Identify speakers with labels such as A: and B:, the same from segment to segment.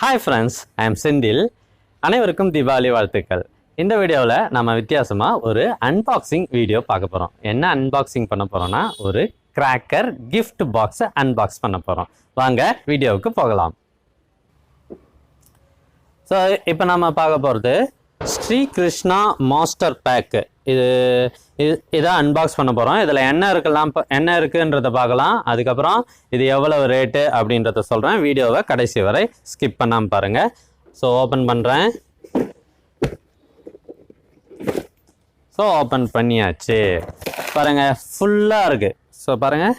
A: Hi friends, I am Senthil. அனைவருக்கும் தீபாவளி வாழ்த்துக்கள். இந்த வீடியோவில் நம்ம வித்தியாசமாக ஒரு அன்பாக்சிங் வீடியோ பார்க்க போகிறோம். என்ன அன்பாக்சிங் பண்ண போகிறோன்னா, ஒரு கிராக்கர் கிஃப்ட் பாக்ஸை அன்பாக்ஸ் பண்ண போகிறோம். வாங்க வீடியோவுக்கு போகலாம். ஸோ இப்போ நம்ம பார்க்க போகிறது ஸ்ரீ கிருஷ்ணா மாஸ்டர் பேக்கு. இதை அன்பாக்ஸ் பண்ண போகிறோம். இதில் என்ன இருக்குன்றதை பார்க்கலாம். அதுக்கப்புறம் இது எவ்வளவு ரேட்டு அப்படின்றத சொல்கிறேன். வீடியோவை கடைசி வரை ஸ்கிப் பண்ணாமல் பாருங்கள். ஸோ ஓப்பன் பண்ணுறேன். ஸோ ஓப்பன் பண்ணியாச்சு. பாருங்கள், ஃபுல்லாக இருக்குது. ஸோ பாருங்கள்,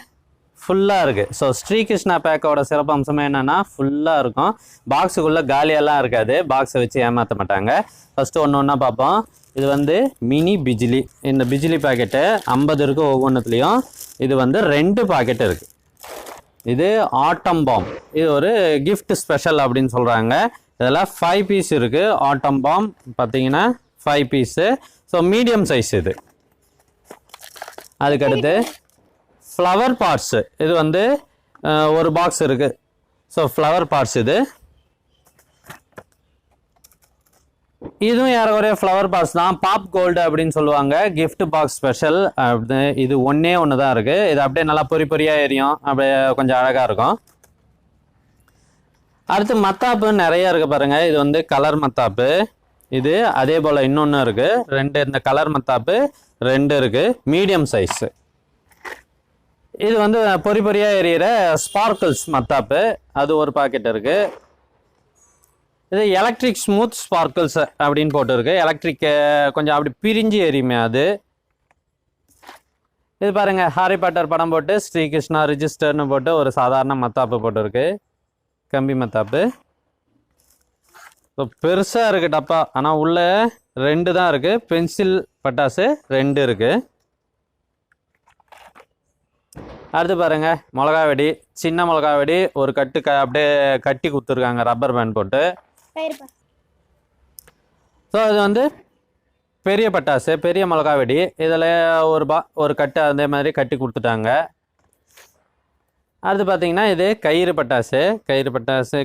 A: ஃபுல்லாக இருக்குது. ஸோ ஸ்ரீ கிருஷ்ணா பேக்கோட சிறப்பம்சமே என்னென்னா, ஃபுல்லாக இருக்கும். பாக்ஸுக்குள்ளே காலியெல்லாம் இருக்காது. பாக்ஸை வச்சு ஏமாற்ற மாட்டாங்க. ஃபஸ்ட்டு ஒன்று ஒன்றா பார்ப்போம். இது வந்து மினி பிஜிலி. இந்த பிஜிலி பாக்கெட்டு 50 இருக்குது ஒவ்வொன்றுத்துலேயும். இது வந்து 2 பாக்கெட் இருக்குது. இது ஆட்டம் பாம். இது ஒரு கிஃப்ட் ஸ்பெஷல் அப்படின்னு சொல்கிறாங்க. இதில் 5 பீஸ் இருக்குது. ஆட்டம் பாம் பார்த்தீங்கன்னா 5 பீஸு. ஸோ மீடியம் சைஸ் இது. அதுக்கடுத்து ஃப்ளவர் பார்ட்ஸு. இது வந்து ஒரு பாக்ஸ் இருக்குது. ஸோ ஃப்ளவர் பார்ட்ஸ் இதுவும் ஏறக்குறைய ஃப்ளவர் பாக்ஸ் தான். பாப் கோல்டு அப்படின்னு சொல்லுவாங்க. Gift box special. இது ஒன்றே தான் இருக்குது. இது அப்படியே நல்லா பொறியாக எரியும். அப்படியே கொஞ்சம் அழகாக இருக்கும். அடுத்து மத்தாப்பு நிறைய இருக்குது பாருங்கள். இது வந்து கலர் மத்தாப்பு. இது அதே போல் இன்னொன்று இருக்குது. 2 இந்த கலர் மத்தாப்பு 2 இருக்குது. Medium size. இது வந்து பொறியாக எரியிற ஸ்பார்க்கிள்ஸ் மத்தாப்பு. அது ஒரு பாக்கெட் இருக்குது. இது எலக்ட்ரிக் ஸ்மூத் ஸ்பார்க்கிள்ஸ் அப்படின்னு போட்டுருக்கு. எலக்ட்ரிக் கொஞ்சம் அப்படி பிரிஞ்சு எரியுமே அது. இது பாருங்கள், ஹாரி பாட்டர் படம் போட்டு ஸ்ரீ கிருஷ்ணா ரிஜிஸ்டர்னு போட்டு ஒரு சாதாரண மத்தாப்பு போட்டுருக்கு. கம்பி மத்தாப்பு. ஸோ பெருசாக இருக்குது டப்பா. ஆனால் உள்ளே 2 தான் இருக்குது. பென்சில் பட்டாசு 2 இருக்குது. அடுத்து பாருங்கள், மிளகா வெடி. சின்ன மிளகா வெடி ஒரு கட்டு அப்படியே கட்டி கொடுத்துருக்காங்க ரப்பர் பேண்ட் போட்டு. ஸோ இது வந்து பெரிய பட்டாசு, பெரிய மிளகா வெடி. இதில் ஒரு கட்டு அதே மாதிரி கட்டி கொடுத்துட்டாங்க. அடுத்து பார்த்தீங்கன்னா இது கயிறு பட்டாசு.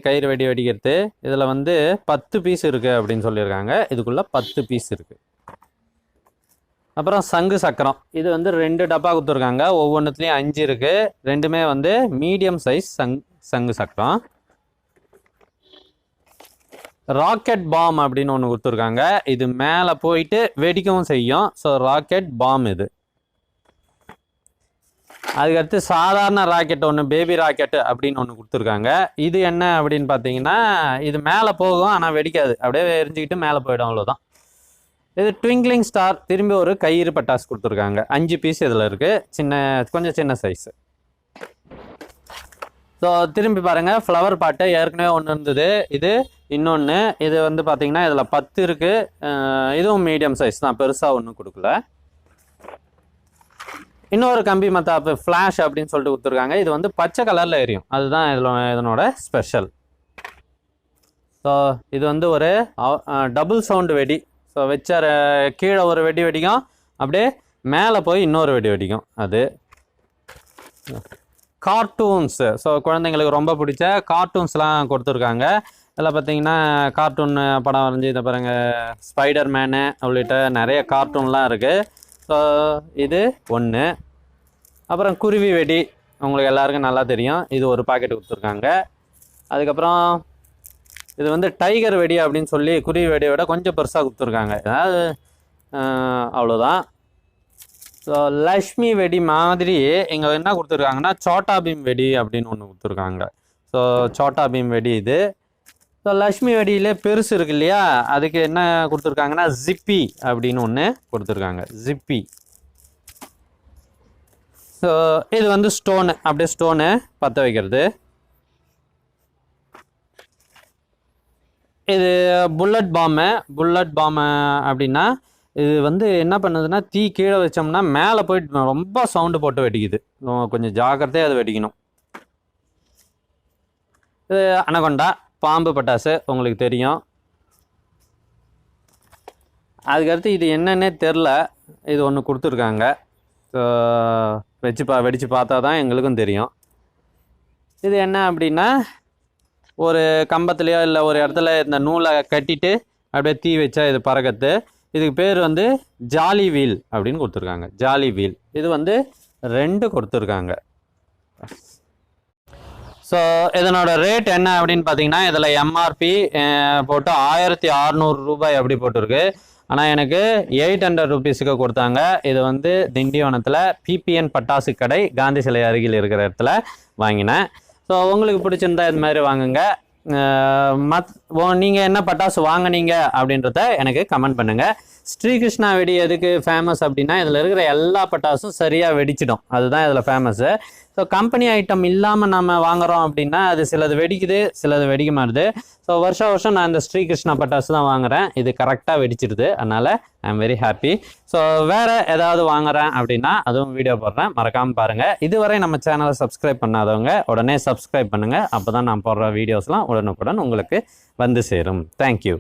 A: கயிறு வெடி வெடிக்கிறது. இதில் வந்து 10 பீஸ் இருக்குது அப்படின்னு சொல்லியிருக்காங்க. இதுக்குள்ளே 10 பீஸ் இருக்குது. அப்புறம் சங்கு சக்கரம். இது வந்து 2 டப்பா கொடுத்துருக்காங்க. ஒவ்வொன்றுத்துலேயும் 5 இருக்குது. 2மே வந்து மீடியம் சைஸ் சங்கு சக்கரம். ராக்கெட் பாம் அப்படின்னு ஒன்று கொடுத்துருக்காங்க. இது மேலே போயிட்டு வெடிக்கவும் செய்யும். ஸோ ராக்கெட் பாம் இது. அதுக்கடுத்து சாதாரண ராக்கெட் ஒன்று, பேபி ராக்கெட்டு அப்படின்னு ஒன்று கொடுத்துருக்காங்க. இது என்ன அப்படின்னு பார்த்தீங்கன்னா, இது மேலே போகும் ஆனால் வெடிக்காது. அப்படியே எரிஞ்சிக்கிட்டு மேலே போயிடும், அவ்வளோதான். இது ட்விங்க்லிங் ஸ்டார். திரும்பி ஒரு கயிறு பட்டாசு கொடுத்துருக்காங்க. 5 பீஸ் இதில் இருக்குது. கொஞ்சம் சின்ன சைஸு. ஸோ திரும்பி பாருங்கள், ஃப்ளவர் பாட்டு ஏற்கனவே ஒன்று இருந்தது. இது இன்னொன்று. இது வந்து பார்த்திங்கன்னா இதில் 10 இருக்குது. இதுவும் மீடியம் சைஸ் தான், பெருசாக ஒன்றும் கொடுக்கல. இன்னொரு கம்பி மத்தாப்பு ஃப்ளாஷ் அப்படின்னு சொல்லிட்டு கொடுத்துருக்காங்க. இது வந்து பச்சை கலரில் எரியும். அதுதான் இதனோட ஸ்பெஷல். ஸோ இது வந்து ஒரு டபுள் சவுண்டு வெடி. ஸோ வச்ச கீழே ஒரு வெடி வெடிக்கும், அப்படியே மேலே போய் இன்னொரு வெடி வெடிக்கும். அது கார்ட்டூன்ஸு. ஸோ குழந்தைங்களுக்கு ரொம்ப பிடிச்ச கார்ட்டூன்ஸ்லாம் கொடுத்துருக்காங்க. இதில் பார்த்தீங்கன்னா கார்ட்டூன் படம் வரைஞ்சி இதை பாருங்கள், ஸ்பைடர் மேனு உள்ளிட்ட நிறைய கார்ட்டூன்லாம் இருக்குது. ஸோ இது 1. அப்புறம் குருவி வெடி. உங்களுக்கு எல்லாருக்கும் நல்லா தெரியும். இது ஒரு பாக்கெட் கொடுத்துருக்காங்க. அதுக்கப்புறம் இது வந்து டைகர் வெடி அப்படின்னு சொல்லி குருவி வெடியை விட கொஞ்சம் பெருசாக கொடுத்துருக்காங்க. அதாவது அவ்வளோதான். ஸோ லக்ஷ்மி வெடி மாதிரி இங்கே என்ன கொடுத்துருக்காங்கன்னா, சோட்டா பீம் வெடி அப்படின்னு ஒன்று கொடுத்துருக்காங்க. ஸோ சோட்டா பீம் வெடி இது. ஸோ லக்ஷ்மி வெடியிலே பெருசு இருக்கு இல்லையா, அதுக்கு என்ன கொடுத்துருக்காங்கன்னா ஜிப்பி அப்படின்னு ஒன்று கொடுத்துருக்காங்க. ஜிப்பி. ஸோ இது வந்து ஸ்டோனு, அப்படியே ஸ்டோனு பற்ற வைக்கிறது. இது புல்லட் பாம்பு அப்படின்னா இது வந்து என்ன பண்ணுதுன்னா, தீ கீழே வச்சோம்னா மேலே போயிட்டு ரொம்ப சவுண்டு போட்டு வெடிக்குது. கொஞ்சம் ஜாக்கிரதையாக அது வெடிக்கணும். இது அனகொண்டா பாம்பு பட்டாசு, உங்களுக்கு தெரியும். அதுக்கடுத்து இது என்னன்னே தெரில. இது ஒன்று கொடுத்துருக்காங்க. வெடித்து பார்த்தா தான் எங்களுக்கும் தெரியும். இது என்ன அப்படின்னா ஒரு கம்பத்துலேயோ இல்லை ஒரு இடத்துல இந்த நூலை கட்டிட்டு அப்படியே தீ வச்சா இது பறக்கிறது. இதுக்கு பேர் வந்து ஜாலி வீல் அப்படின்னு கொடுத்துருக்காங்க. ஜாலி வீல் இது வந்து 2 கொடுத்துருக்காங்க. ஸோ இதனோட ரேட் என்ன அப்படின்னு பார்த்தீங்கன்னா இதில் எம்ஆர்பி போட்டு 1600 ரூபாய் அப்படி போட்டிருக்கு. ஆனால் எனக்கு 800 ருபீஸுக்கு கொடுத்தாங்க. இது வந்து திண்டிவனத்தில் பிபிஎன் பட்டாசு கடை காந்தி சிலை அருகில் இருக்கிற இடத்துல வாங்கினேன். ஸோ உங்களுக்கு பிடிச்சிருந்தா இது மாதிரி வாங்குங்க. நீங்கள் என்ன பட்டாசு வாங்கினீங்க அப்படின்றத எனக்கு கமெண்ட் பண்ணுங்கள். ஸ்ரீ கிருஷ்ணா வெடி எதுக்கு ஃபேமஸ் அப்படின்னா இதில் இருக்கிற எல்லா பட்டாசும் சரியாக வெடிச்சிடும், அதுதான் இதில் ஃபேமஸ்ஸு. ஸோ கம்பெனி ஐட்டம் இல்லாமல் நம்ம வாங்குகிறோம் அப்படின்னா அது சிலது வெடிக்குது, சிலது வெடிக்க மாட்டுது. ஸோ வருஷம் நான் இந்த ஸ்ரீ கிருஷ்ணா பட்டாசு தான் வாங்குகிறேன். இது கரெக்டாக வெடிச்சிருது, அதனால் I am very happy. So வேறு ஏதாவது வாங்குகிறேன் அப்படின்னா அதுவும் வீடியோ போடுறேன், மறக்காமல் பாருங்கள். இதுவரை நம்ம சேனலை சப்ஸ்கிரைப் பண்ணாதவங்க உடனே சப்ஸ்கிரைப் பண்ணுங்கள். அப்போ தான் நான் போடுற வீடியோஸ்லாம் உடனுக்குடன் உங்களுக்கு வந்து சேரும். தேங்க்யூ.